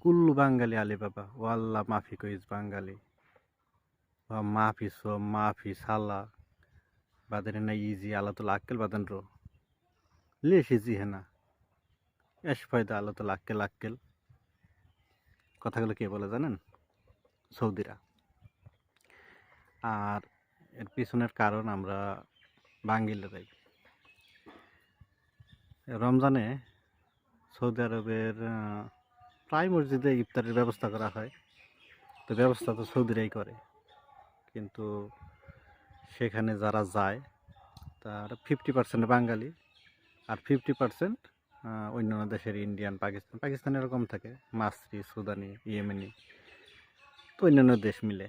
কুল্লু বাঙালি আলি বাবা ও আল্লাহ মাফি কইস বাঙালি মাফি সো মাফি সালা বাদেন না ইজি আল্লাহ তো লাক্কেল বাদেন রো লেশ ইজি হেনা এস ফয়দা আল্লাহ তো লাক্কেল কথাগুলো কে বলে জানেন? সৌদিরা। আর এর পিছনের কারণ আমরা বাঙালিরাই। রমজানে সৌদি আরবের প্রায় মসজিদে ইফতারের ব্যবস্থা করা হয়। তো ব্যবস্থা তো সৌদিরাই করে, কিন্তু সেখানে যারা যায় তার 50% বাঙালি আর 50% অন্যান্য দেশের ইন্ডিয়ান, পাকিস্তান এরকম থাকে, মাসরি, সুদানি, ইয়েমেনি, তো অন্যান্য দেশ মিলে।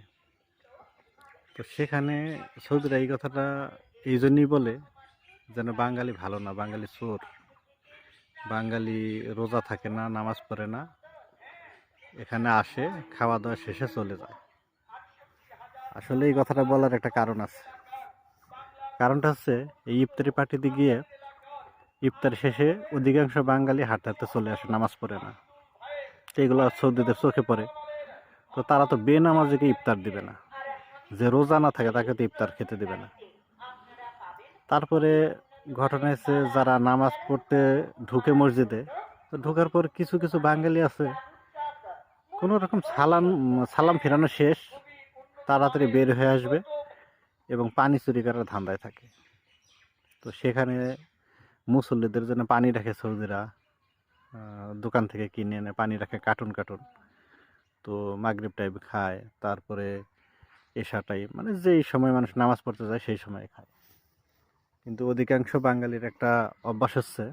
তো সেখানে সৌদিরা এই কথাটা এই জন্যই বলে যেন বাঙালি ভালো না, বাঙালি চোর, বাঙালি রোজা থাকে না, নামাজ পড়ে না, এখানে আসে খাওয়া দাওয়া শেষে চলে যায়। আসলে এই কথাটা বলার একটা কারণ আছে। কারণটা হচ্ছে এই ইফতারি পার্টিতে গিয়ে ইফতার শেষে অধিকাংশ বাঙালি হাঁটতে হাঁটতে চলে আসে, নামাজ পড়ে না। তো এগুলো সৌদিদের চোখে পড়ে। তো তারা তো বেনামাজিকে ইফতার দিবে না, যে রোজা না থাকে তাকে তো ইফতার খেতে দেবে না। তারপরে ঘটনা হচ্ছে যারা নামাজ পড়তে ঢুকে মসজিদে, তো ঢোকার পর কিছু কিছু বাঙালি আছে কোনো রকম সালাম ফেরানো শেষ, তাড়াতাড়ি বের হয়ে আসবে এবং পানি চুরি করার ধান্দায় থাকে। তো সেখানে মুসল্লিদের জন্য পানি রাখে সৌদিরা, দোকান থেকে কিনে এনে পানি রাখে কার্টুন। তো মাগরিব টাইম খায়, তারপরে এশা টাইম, মানে যেই সময় মানুষ নামাজ পড়তে যায় সেই সময় খায়। কিন্তু অধিকাংশ বাঙালির একটা অভ্যাস হচ্ছে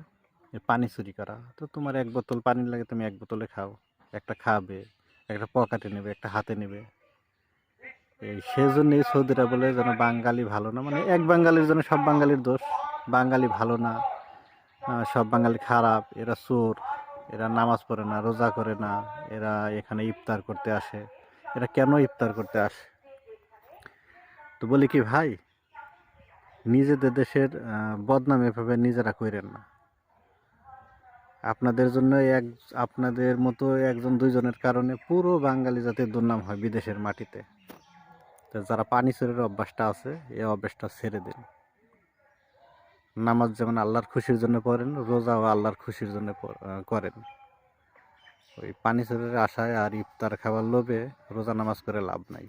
পানি চুরি করা। তো তোমার এক বোতল পানি লাগে, তুমি এক বোতলে খাও, একটা খাবে, একটা পকেটে নেবে, একটা হাতে নেবে। এই সেজন্যই সৌদিরা বলে যেন বাঙালি ভালো না, মানে এক বাঙালির জন্য সব বাঙালির দোষ, বাঙালি ভালো না, সব বাঙালি খারাপ, এরা চোর, এরা নামাজ পড়ে না, রোজা করে না, এরা এখানে ইফতার করতে আসে। এরা কেন ইফতার করতে আসে? তো বলি কি ভাই, নিজেদের দেশের বদনাম এভাবে নিজেরা কইরেন না। আপনাদের জন্য আপনাদের মতো একজন দুইজনের কারণে পুরো বাঙালি জাতির দুর্নাম হয় বিদেশের মাটিতে। তো যারা পানি চুরির অভ্যাসটা আছে, এই অভ্যাসটা ছেড়ে দিন। নামাজ যেমন আল্লাহর খুশির জন্য পড়েন, রোজাও আল্লাহর খুশির জন্য করেন। ওই পানি চুরির আশায় আর ইফতার খাবার লোভে রোজা নামাজ করে লাভ নাই।